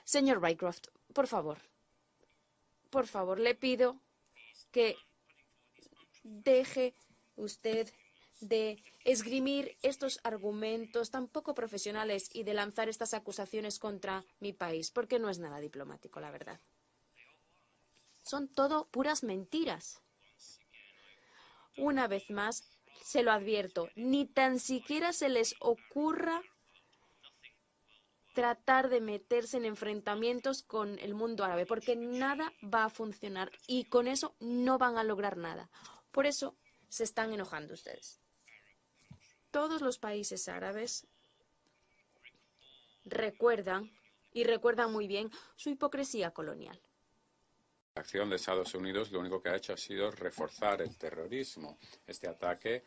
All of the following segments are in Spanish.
Señor Rycroft, por favor, le pido que deje usted de esgrimir estos argumentos tan poco profesionales y de lanzar estas acusaciones contra mi país, porque no es nada diplomático, la verdad. Son todo puras mentiras. Una vez más, se lo advierto, ni tan siquiera se les ocurra tratar de meterse en enfrentamientos con el mundo árabe, porque nada va a funcionar y con eso no van a lograr nada. Por eso se están enojando ustedes. Todos los países árabes recuerdan, y recuerdan muy bien, su hipocresía colonial. La acción de Estados Unidos lo único que ha hecho ha sido reforzar el terrorismo. Este ataque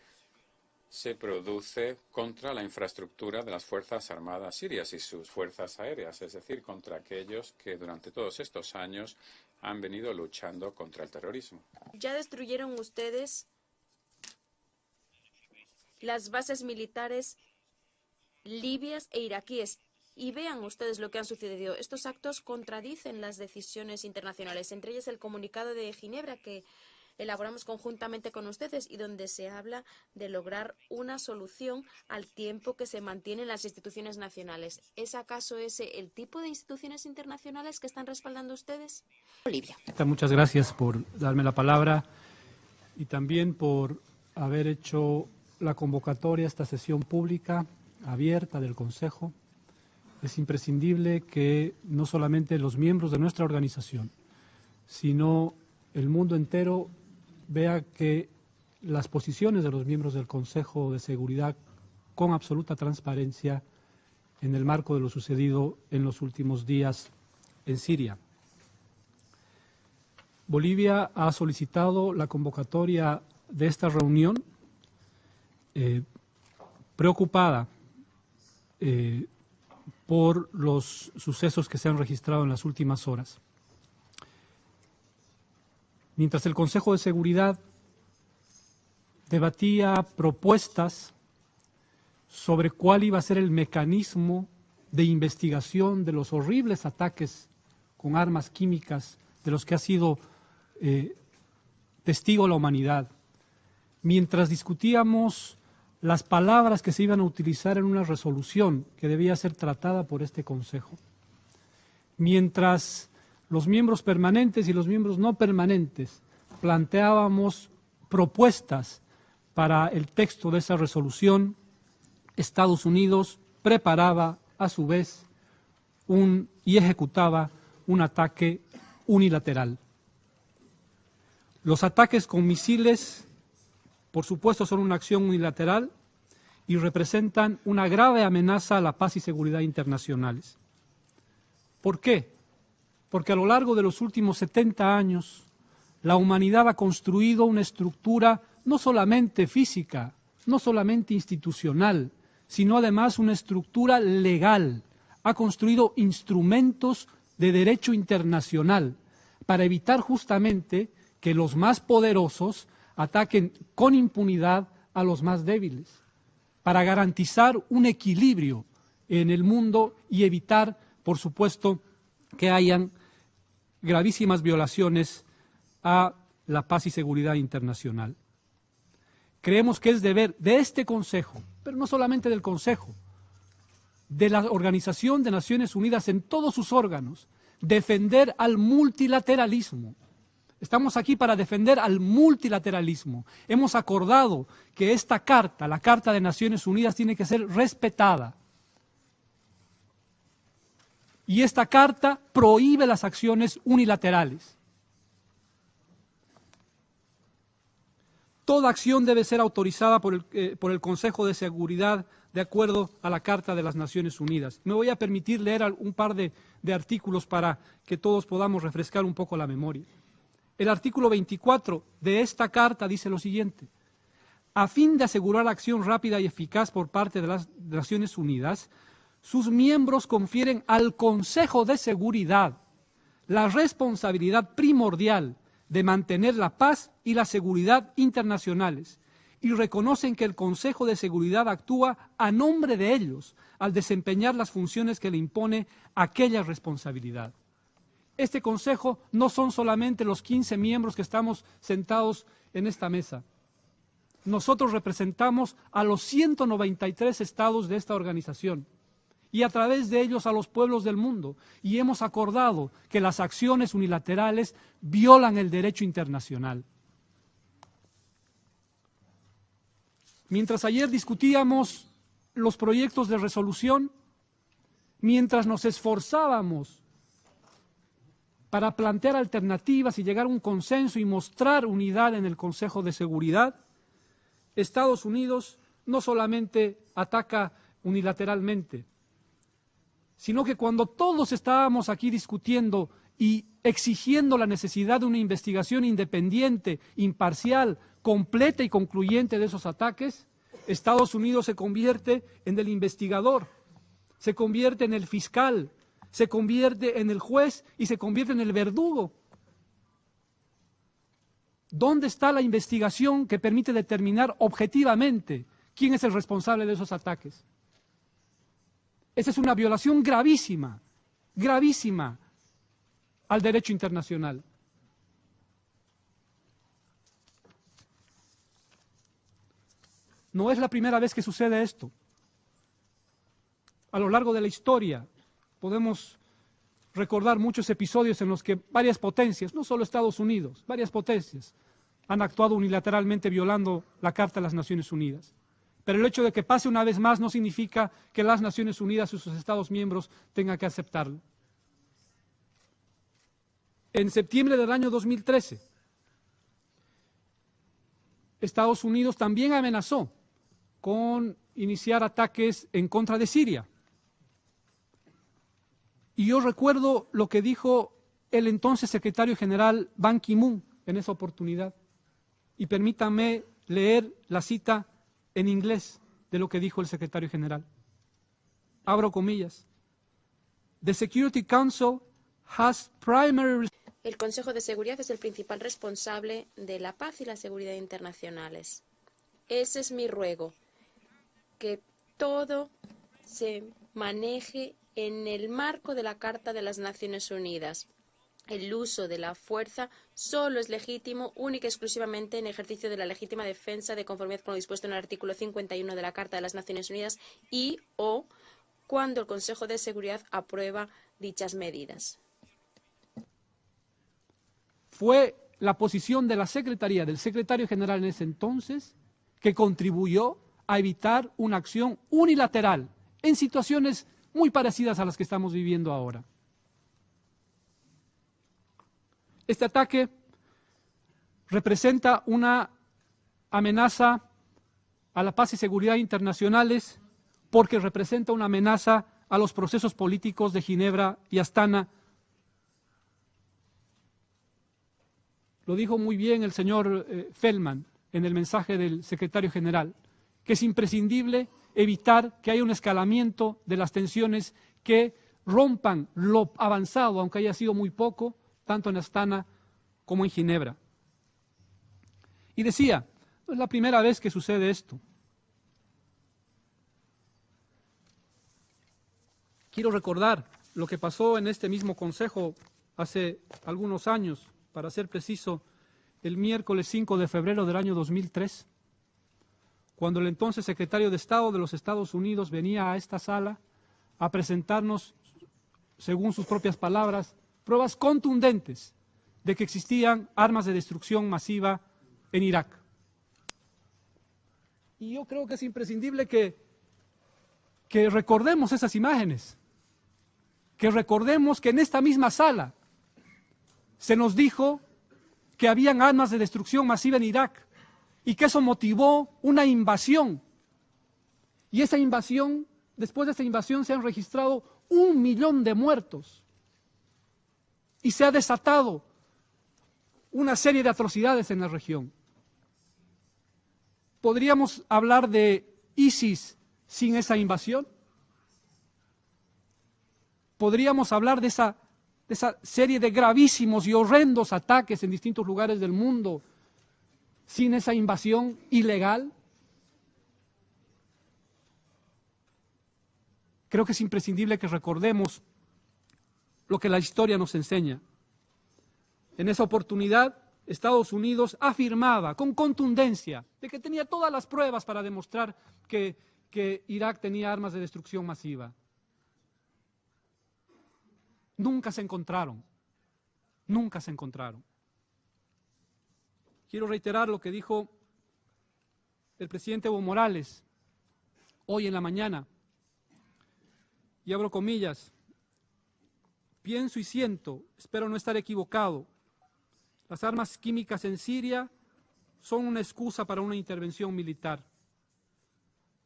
se produce contra la infraestructura de las Fuerzas Armadas sirias y sus fuerzas aéreas, es decir, contra aquellos que durante todos estos años han venido luchando contra el terrorismo. Ya destruyeron ustedes las bases militares libias e iraquíes. Y vean ustedes lo que han sucedido. Estos actos contradicen las decisiones internacionales, entre ellas el comunicado de Ginebra que elaboramos conjuntamente con ustedes y donde se habla de lograr una solución al tiempo que se mantienen las instituciones nacionales. ¿Es acaso ese el tipo de instituciones internacionales que están respaldando ustedes? Olivia. Muchas gracias por darme la palabra y también por haber hecho la convocatoria a esta sesión pública abierta del Consejo. Es imprescindible que no solamente los miembros de nuestra organización, sino el mundo entero vea que las posiciones de los miembros del Consejo de Seguridad con absoluta transparencia en el marco de lo sucedido en los últimos días en Siria. Bolivia ha solicitado la convocatoria de esta reunión preocupada por los sucesos que se han registrado en las últimas horas. Mientras el Consejo de Seguridad debatía propuestas sobre cuál iba a ser el mecanismo de investigación de los horribles ataques con armas químicas de los que ha sido testigo la humanidad, mientras discutíamos las palabras que se iban a utilizar en una resolución que debía ser tratada por este Consejo, mientras los miembros permanentes y los miembros no permanentes planteábamos propuestas para el texto de esa resolución, Estados Unidos preparaba a su vez y ejecutaba un ataque unilateral. Los ataques con misiles, por supuesto, son una acción unilateral y representan una grave amenaza a la paz y seguridad internacionales. ¿Por qué? Porque a lo largo de los últimos 70 años, la humanidad ha construido una estructura no solamente física, no solamente institucional, sino además una estructura legal. Ha construido instrumentos de derecho internacional para evitar justamente que los más poderosos ataquen con impunidad a los más débiles, para garantizar un equilibrio en el mundo y evitar, por supuesto, que hayan gravísimas violaciones a la paz y seguridad internacional. Creemos que es deber de este Consejo, pero no solamente del Consejo, de la Organización de Naciones Unidas en todos sus órganos, defender al multilateralismo. Estamos aquí para defender al multilateralismo. Hemos acordado que esta carta, la Carta de Naciones Unidas, tiene que ser respetada. Y esta carta prohíbe las acciones unilaterales. Toda acción debe ser autorizada por el Consejo de Seguridad de acuerdo a la Carta de las Naciones Unidas. Me voy a permitir leer un par de artículos para que todos podamos refrescar un poco la memoria. El artículo 24 de esta carta dice lo siguiente: a fin de asegurar acción rápida y eficaz por parte de las Naciones Unidas, sus miembros confieren al Consejo de Seguridad la responsabilidad primordial de mantener la paz y la seguridad internacionales y reconocen que el Consejo de Seguridad actúa a nombre de ellos al desempeñar las funciones que le impone aquella responsabilidad. Este Consejo no son solamente los 15 miembros que estamos sentados en esta mesa. Nosotros representamos a los 193 estados de esta organización y a través de ellos a los pueblos del mundo, y hemos acordado que las acciones unilaterales violan el derecho internacional. Mientras ayer discutíamos los proyectos de resolución, mientras nos esforzábamos para plantear alternativas y llegar a un consenso y mostrar unidad en el Consejo de Seguridad, Estados Unidos no solamente ataca unilateralmente, sino que cuando todos estábamos aquí discutiendo y exigiendo la necesidad de una investigación independiente, imparcial, completa y concluyente de esos ataques, Estados Unidos se convierte en el investigador, se convierte en el fiscal, se convierte en el juez y se convierte en el verdugo. ¿Dónde está la investigación que permite determinar objetivamente quién es el responsable de esos ataques? Esa es una violación gravísima, gravísima al derecho internacional. No es la primera vez que sucede esto. A lo largo de la historia podemos recordar muchos episodios en los que varias potencias, no solo Estados Unidos, varias potencias han actuado unilateralmente violando la Carta de las Naciones Unidas. Pero el hecho de que pase una vez más no significa que las Naciones Unidas y sus Estados miembros tengan que aceptarlo. En septiembre del año 2013, Estados Unidos también amenazó con iniciar ataques en contra de Siria. Y yo recuerdo lo que dijo el entonces secretario general Ban Ki-moon en esa oportunidad. Y permítanme leer la cita en inglés de lo que dijo el secretario general. Abro comillas. The Security Council has primary... El Consejo de Seguridad es el principal responsable de la paz y la seguridad internacionales. Ese es mi ruego, que todo se maneje en el marco de la Carta de las Naciones Unidas. El uso de la fuerza solo es legítimo única y exclusivamente en ejercicio de la legítima defensa de conformidad con lo dispuesto en el artículo 51 de la Carta de las Naciones Unidas y o cuando el Consejo de Seguridad aprueba dichas medidas. Fue la posición de la Secretaría, del secretario general en ese entonces, que contribuyó a evitar una acción unilateral en situaciones muy parecidas a las que estamos viviendo ahora. Este ataque representa una amenaza a la paz y seguridad internacionales porque representa una amenaza a los procesos políticos de Ginebra y Astana. Lo dijo muy bien el señor Feldman en el mensaje del secretario general, que es imprescindible evitar que haya un escalamiento de las tensiones que rompan lo avanzado, aunque haya sido muy poco, tanto en Astana como en Ginebra. Y decía, no es la primera vez que sucede esto. Quiero recordar lo que pasó en este mismo consejo hace algunos años, para ser preciso, el miércoles 5 de febrero del año 2003, cuando el entonces secretario de Estado de los Estados Unidos venía a esta sala a presentarnos, según sus propias palabras, pruebas contundentes de que existían armas de destrucción masiva en Irak. Y yo creo que es imprescindible que recordemos esas imágenes, que recordemos que en esta misma sala se nos dijo que habían armas de destrucción masiva en Irak y que eso motivó una invasión. Y esa invasión, después de esa invasión se han registrado 1 millón de muertos y se ha desatado una serie de atrocidades en la región. ¿Podríamos hablar de ISIS sin esa invasión? ¿Podríamos hablar de esa serie de gravísimos y horrendos ataques en distintos lugares del mundo sin esa invasión ilegal? Creo que es imprescindible que recordemos lo que la historia nos enseña. En esa oportunidad, Estados Unidos afirmaba con contundencia de que tenía todas las pruebas para demostrar que Irak tenía armas de destrucción masiva. Nunca se encontraron. Nunca se encontraron. Quiero reiterar lo que dijo el presidente Evo Morales hoy en la mañana. Y abro comillas, pienso y siento, espero no estar equivocado, las armas químicas en Siria son una excusa para una intervención militar.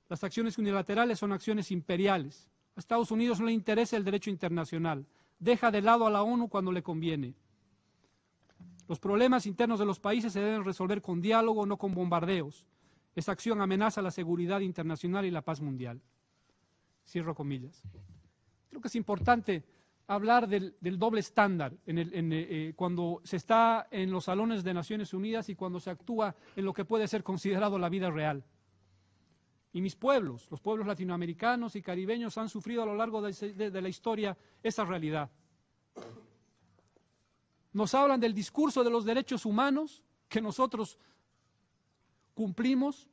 Las acciones unilaterales son acciones imperiales. A Estados Unidos no le interesa el derecho internacional. Deja de lado a la ONU cuando le conviene. Los problemas internos de los países se deben resolver con diálogo, no con bombardeos. Esa acción amenaza la seguridad internacional y la paz mundial. Cierro comillas. Creo que es importante hablar del doble estándar cuando se está en los salones de Naciones Unidas y cuando se actúa en lo que puede ser considerado la vida real. Y mis pueblos, los pueblos latinoamericanos y caribeños, han sufrido a lo largo de la historia esa realidad. Nos hablan del discurso de los derechos humanos que nosotros cumplimos,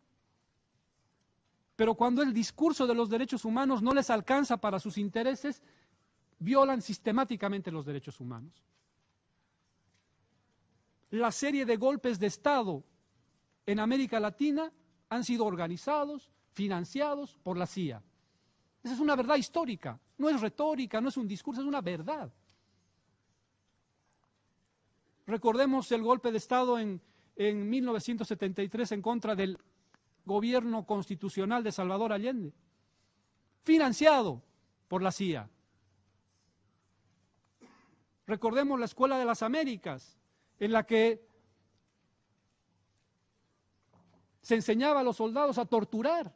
pero cuando el discurso de los derechos humanos no les alcanza para sus intereses, violan sistemáticamente los derechos humanos. La serie de golpes de Estado en América Latina han sido organizados, financiados por la CIA. Esa es una verdad histórica, no es retórica, no es un discurso, es una verdad. Recordemos el golpe de Estado en 1973 en contra del gobierno constitucional de Salvador Allende, financiado por la CIA. Recordemos la Escuela de las Américas, en la que se enseñaba a los soldados a torturar.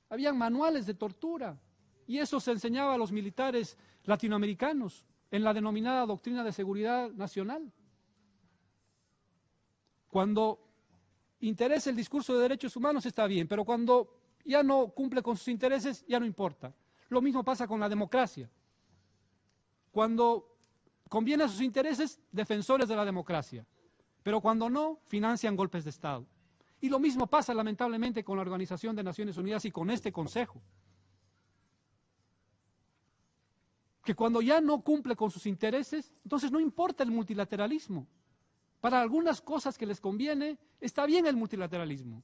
Habían manuales de tortura, y eso se enseñaba a los militares latinoamericanos en la denominada Doctrina de Seguridad Nacional. Cuando interesa el discurso de derechos humanos está bien, pero cuando ya no cumple con sus intereses, ya no importa. Lo mismo pasa con la democracia. Cuando conviene a sus intereses, defensores de la democracia, pero cuando no, financian golpes de Estado. Y lo mismo pasa lamentablemente con la Organización de Naciones Unidas y con este Consejo. Que cuando ya no cumple con sus intereses, entonces no importa el multilateralismo. Para algunas cosas que les conviene, está bien el multilateralismo.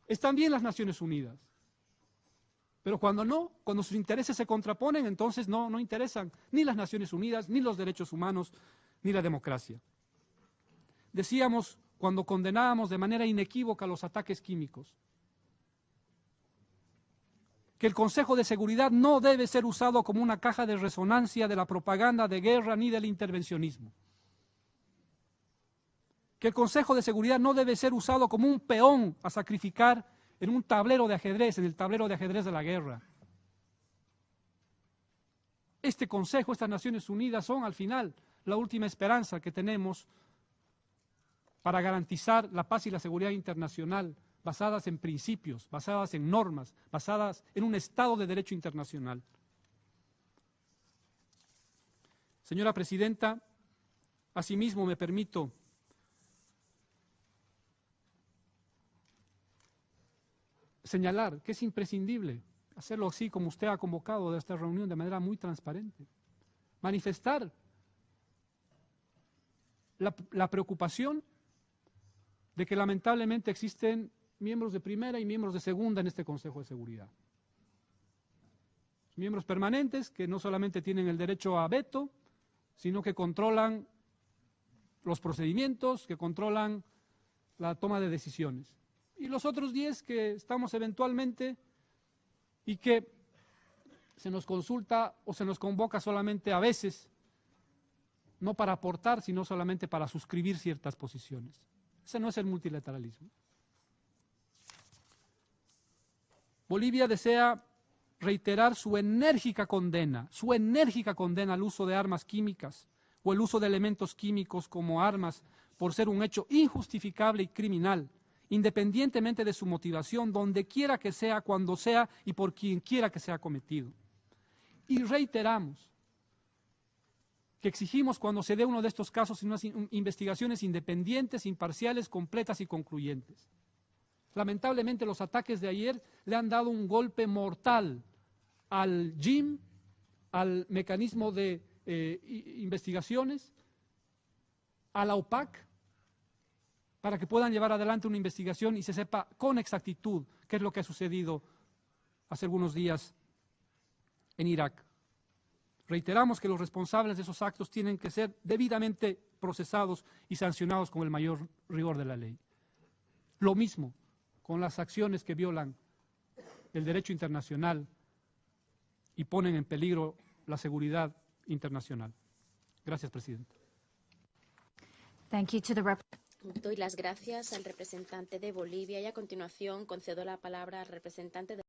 Están bien las Naciones Unidas. Pero cuando no, cuando sus intereses se contraponen, entonces no interesan ni las Naciones Unidas, ni los derechos humanos, ni la democracia. Decíamos, cuando condenábamos de manera inequívoca los ataques químicos, que el Consejo de Seguridad no debe ser usado como una caja de resonancia de la propaganda de guerra ni del intervencionismo. Que el Consejo de Seguridad no debe ser usado como un peón a sacrificar en un tablero de ajedrez, en el tablero de ajedrez de la guerra. Este Consejo, estas Naciones Unidas son al final la última esperanza que tenemos para garantizar la paz y la seguridad internacional, basadas en principios, basadas en normas, basadas en un Estado de Derecho internacional. Señora Presidenta, asimismo me permito señalar que es imprescindible hacerlo así como usted ha convocado de esta reunión de manera muy transparente. Manifestar la preocupación de que lamentablemente existen miembros de primera y miembros de segunda en este Consejo de Seguridad. Miembros permanentes que no solamente tienen el derecho a veto, sino que controlan los procedimientos, que controlan la toma de decisiones. Y los otros 10 que estamos eventualmente y que se nos consulta o se nos convoca solamente a veces, no para aportar, sino solamente para suscribir ciertas posiciones. Ese no es el multilateralismo. Bolivia desea reiterar su enérgica condena al uso de armas químicas o el uso de elementos químicos como armas por ser un hecho injustificable y criminal, independientemente de su motivación, donde quiera que sea, cuando sea y por quien quiera que sea cometido. Y reiteramos que exigimos cuando se dé uno de estos casos unas investigaciones independientes, imparciales, completas y concluyentes. Lamentablemente los ataques de ayer le han dado un golpe mortal al JIM, al mecanismo de investigaciones, a la OPAC, para que puedan llevar adelante una investigación y se sepa con exactitud qué es lo que ha sucedido hace algunos días en Irak. Reiteramos que los responsables de esos actos tienen que ser debidamente procesados y sancionados con el mayor rigor de la ley. Lo mismo con las acciones que violan el derecho internacional y ponen en peligro la seguridad internacional. Gracias, Presidenta. Thank you to the Doy las gracias al representante de Bolivia y a continuación concedo la palabra al representante de